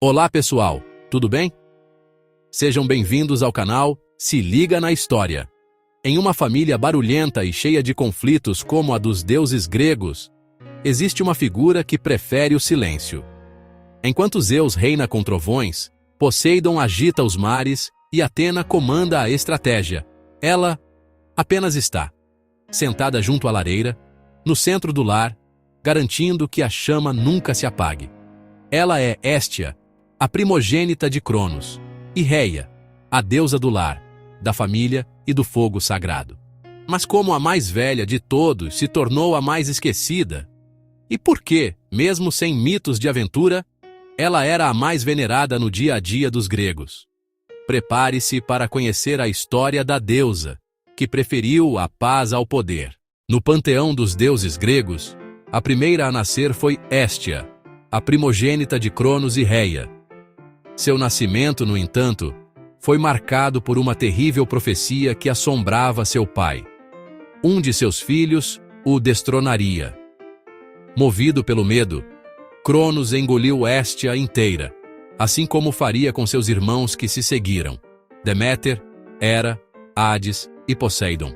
Olá pessoal, tudo bem? Sejam bem-vindos ao canal Se Liga na História. Em uma família barulhenta e cheia de conflitos como a dos deuses gregos, existe uma figura que prefere o silêncio. Enquanto Zeus reina com trovões, Poseidon agita os mares e Atena comanda a estratégia. Ela apenas está, sentada junto à lareira, no centro do lar, garantindo que a chama nunca se apague. Ela é Hestia, a primogênita de Cronos, e Reia, a deusa do lar, da família e do fogo sagrado. Mas como a mais velha de todos se tornou a mais esquecida? E por que, mesmo sem mitos de aventura, ela era a mais venerada no dia a dia dos gregos? Prepare-se para conhecer a história da deusa, que preferiu a paz ao poder. No panteão dos deuses gregos, a primeira a nascer foi Hestia, a primogênita de Cronos e Reia. Seu nascimento, no entanto, foi marcado por uma terrível profecia que assombrava seu pai. Um de seus filhos o destronaria. Movido pelo medo, Cronos engoliu Hestia inteira, assim como faria com seus irmãos que se seguiram, Deméter, Hera, Hades e Poseidon.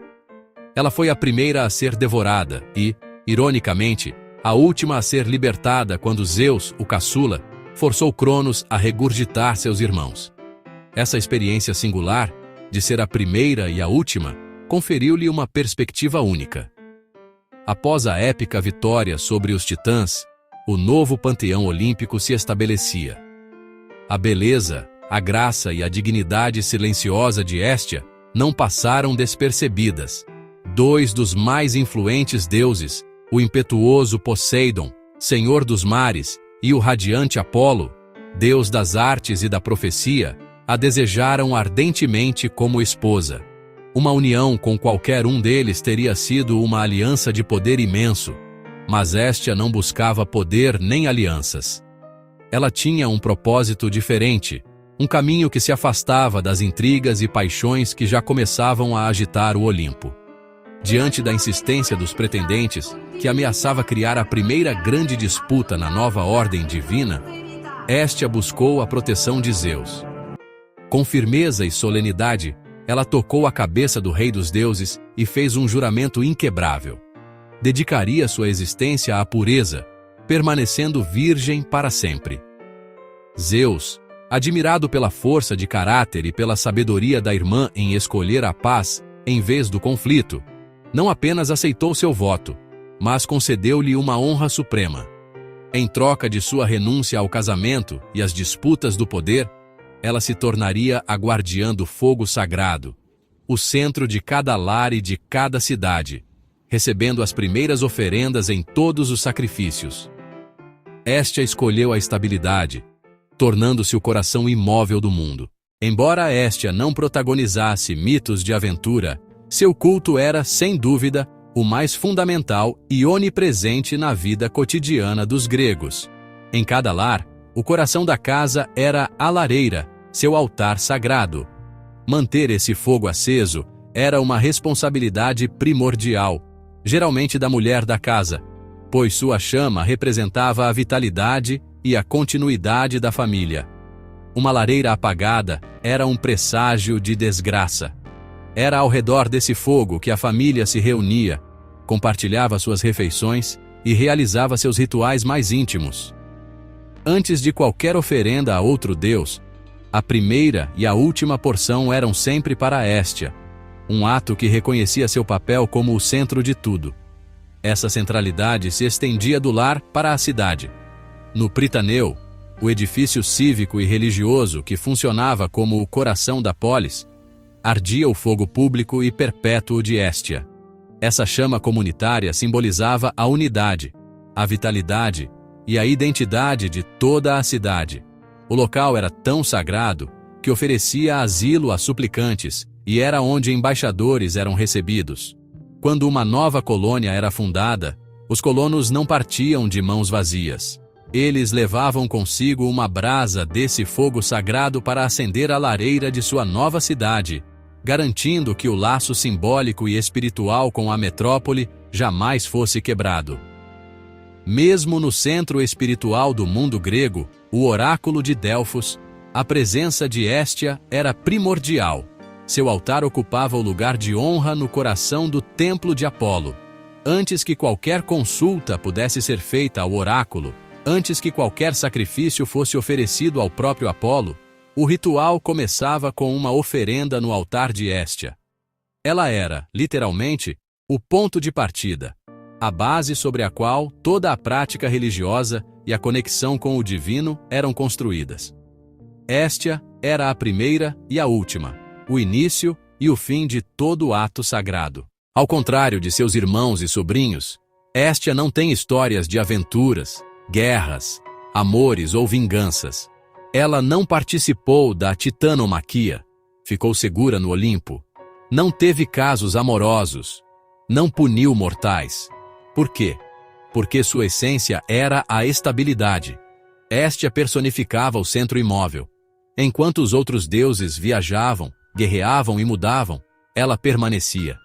Ela foi a primeira a ser devorada e, ironicamente, a última a ser libertada quando Zeus, o caçula, forçou Cronos a regurgitar seus irmãos. Essa experiência singular, de ser a primeira e a última, conferiu-lhe uma perspectiva única. Após a épica vitória sobre os titãs, o novo panteão olímpico se estabelecia. A beleza, a graça e a dignidade silenciosa de Hestia não passaram despercebidas. Dois dos mais influentes deuses, o impetuoso Poseidon, senhor dos mares, e o radiante Apolo, deus das artes e da profecia, a desejaram ardentemente como esposa. Uma união com qualquer um deles teria sido uma aliança de poder imenso, mas Hestia não buscava poder nem alianças. Ela tinha um propósito diferente, um caminho que se afastava das intrigas e paixões que já começavam a agitar o Olimpo. Diante da insistência dos pretendentes, que ameaçava criar a primeira grande disputa na nova ordem divina, Hestia buscou a proteção de Zeus. Com firmeza e solenidade, ela tocou a cabeça do rei dos deuses e fez um juramento inquebrável. Dedicaria sua existência à pureza, permanecendo virgem para sempre. Zeus, admirado pela força de caráter e pela sabedoria da irmã em escolher a paz em vez do conflito, não apenas aceitou seu voto, mas concedeu-lhe uma honra suprema. Em troca de sua renúncia ao casamento e às disputas do poder, ela se tornaria a guardiã do fogo sagrado, o centro de cada lar e de cada cidade, recebendo as primeiras oferendas em todos os sacrifícios. Hestia escolheu a estabilidade, tornando-se o coração imóvel do mundo. Embora Hestia não protagonizasse mitos de aventura, seu culto era, sem dúvida, o mais fundamental e onipresente na vida cotidiana dos gregos. Em cada lar, o coração da casa era a lareira, seu altar sagrado. Manter esse fogo aceso era uma responsabilidade primordial, geralmente da mulher da casa, pois sua chama representava a vitalidade e a continuidade da família. Uma lareira apagada era um presságio de desgraça. Era ao redor desse fogo que a família se reunia, compartilhava suas refeições e realizava seus rituais mais íntimos. Antes de qualquer oferenda a outro deus, a primeira e a última porção eram sempre para Hestia, um ato que reconhecia seu papel como o centro de tudo. Essa centralidade se estendia do lar para a cidade. No Pritaneu, o edifício cívico e religioso que funcionava como o coração da polis, ardia o fogo público e perpétuo de Hestia. Essa chama comunitária simbolizava a unidade, a vitalidade e a identidade de toda a cidade. O local era tão sagrado que oferecia asilo a suplicantes e era onde embaixadores eram recebidos. Quando uma nova colônia era fundada, os colonos não partiam de mãos vazias. Eles levavam consigo uma brasa desse fogo sagrado para acender a lareira de sua nova cidade, garantindo que o laço simbólico e espiritual com a metrópole jamais fosse quebrado. Mesmo no centro espiritual do mundo grego, o oráculo de Delfos, a presença de Hestia era primordial. Seu altar ocupava o lugar de honra no coração do templo de Apolo. Antes que qualquer consulta pudesse ser feita ao oráculo, antes que qualquer sacrifício fosse oferecido ao próprio Apolo, o ritual começava com uma oferenda no altar de Hestia. Ela era, literalmente, o ponto de partida, a base sobre a qual toda a prática religiosa e a conexão com o divino eram construídas. Hestia era a primeira e a última, o início e o fim de todo ato sagrado. Ao contrário de seus irmãos e sobrinhos, Hestia não tem histórias de aventuras, guerras, amores ou vinganças. Ela não participou da titanomaquia, ficou segura no Olimpo, não teve casos amorosos, não puniu mortais. Por quê? Porque sua essência era a estabilidade. Hestia personificava o centro imóvel. Enquanto os outros deuses viajavam, guerreavam e mudavam, ela permanecia.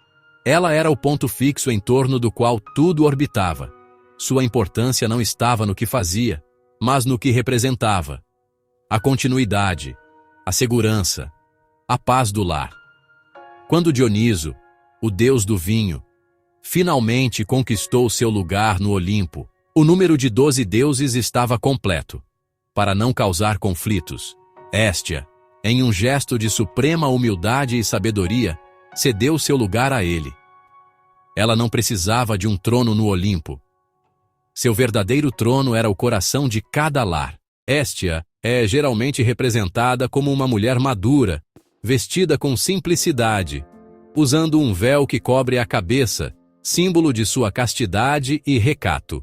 Ela era o ponto fixo em torno do qual tudo orbitava. Sua importância não estava no que fazia, mas no que representava. A continuidade, a segurança, a paz do lar. Quando Dioniso, o deus do vinho, finalmente conquistou seu lugar no Olimpo, o número de 12 deuses estava completo. Para não causar conflitos, Hestia, em um gesto de suprema humildade e sabedoria, cedeu seu lugar a ele. Ela não precisava de um trono no Olimpo. Seu verdadeiro trono era o coração de cada lar. Hestia é geralmente representada como uma mulher madura, vestida com simplicidade, usando um véu que cobre a cabeça, símbolo de sua castidade e recato.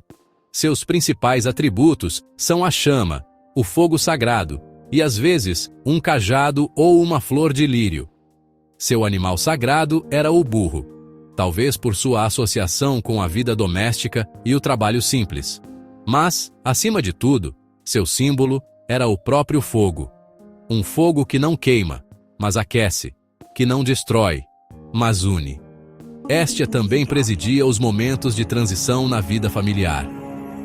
Seus principais atributos são a chama, o fogo sagrado, e às vezes um cajado ou uma flor de lírio. Seu animal sagrado era o burro, talvez por sua associação com a vida doméstica e o trabalho simples. Mas, acima de tudo, seu símbolo era o próprio fogo. Um fogo que não queima, mas aquece, que não destrói, mas une. Hestia também presidia os momentos de transição na vida familiar.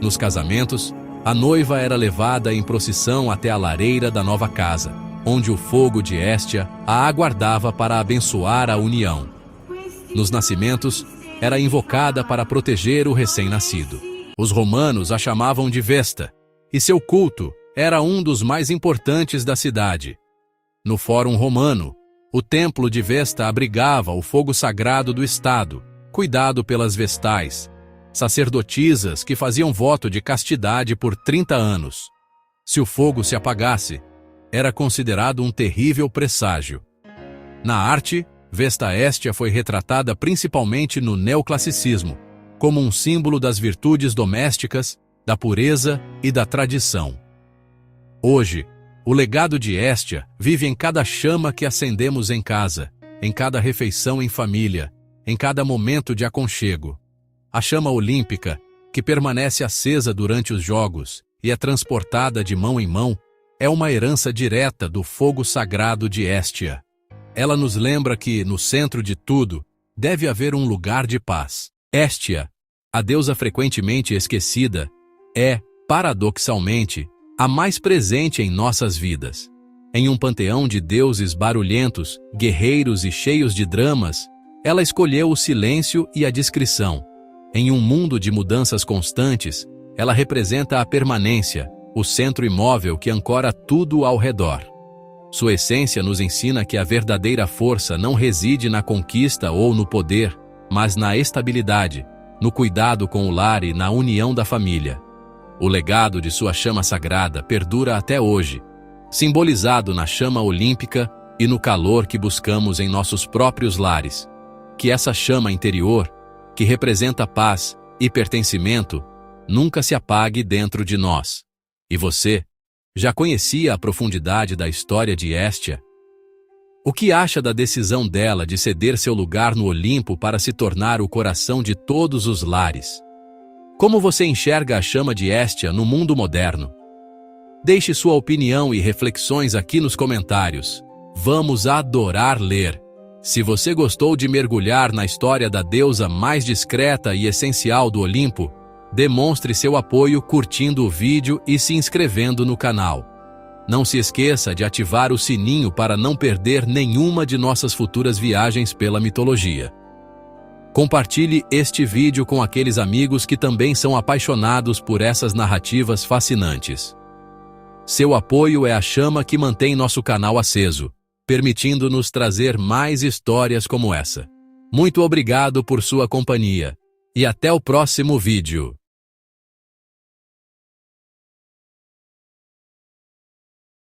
Nos casamentos, a noiva era levada em procissão até a lareira da nova casa, onde o fogo de Hestia a aguardava para abençoar a união. Nos nascimentos, era invocada para proteger o recém-nascido. Os romanos a chamavam de Vesta, e seu culto era um dos mais importantes da cidade. No Fórum Romano, o templo de Vesta abrigava o fogo sagrado do Estado, cuidado pelas vestais, sacerdotisas que faziam voto de castidade por 30 anos. Se o fogo se apagasse, era considerado um terrível presságio. Na arte, Vesta Hestia foi retratada principalmente no neoclassicismo, como um símbolo das virtudes domésticas, da pureza e da tradição. Hoje, o legado de Hestia vive em cada chama que acendemos em casa, em cada refeição em família, em cada momento de aconchego. A chama olímpica, que permanece acesa durante os jogos e é transportada de mão em mão, é uma herança direta do fogo sagrado de Hestia. Ela nos lembra que, no centro de tudo, deve haver um lugar de paz. Hestia, a deusa frequentemente esquecida, é, paradoxalmente, a mais presente em nossas vidas. Em um panteão de deuses barulhentos, guerreiros e cheios de dramas, ela escolheu o silêncio e a discrição. Em um mundo de mudanças constantes, ela representa a permanência, o centro imóvel que ancora tudo ao redor. Sua essência nos ensina que a verdadeira força não reside na conquista ou no poder, mas na estabilidade, no cuidado com o lar e na união da família. O legado de sua chama sagrada perdura até hoje, simbolizado na chama olímpica e no calor que buscamos em nossos próprios lares. Que essa chama interior, que representa paz e pertencimento, nunca se apague dentro de nós. E você, já conhecia a profundidade da história de Hestia? O que acha da decisão dela de ceder seu lugar no Olimpo para se tornar o coração de todos os lares? Como você enxerga a chama de Hestia no mundo moderno? Deixe sua opinião e reflexões aqui nos comentários. Vamos adorar ler. Se você gostou de mergulhar na história da deusa mais discreta e essencial do Olimpo, Demonstre seu apoio curtindo o vídeo e se inscrevendo no canal. Não se esqueça de ativar o sininho para não perder nenhuma de nossas futuras viagens pela mitologia. Compartilhe este vídeo com aqueles amigos que também são apaixonados por essas narrativas fascinantes. Seu apoio é a chama que mantém nosso canal aceso, permitindo-nos trazer mais histórias como essa. Muito obrigado por sua companhia e até o próximo vídeo.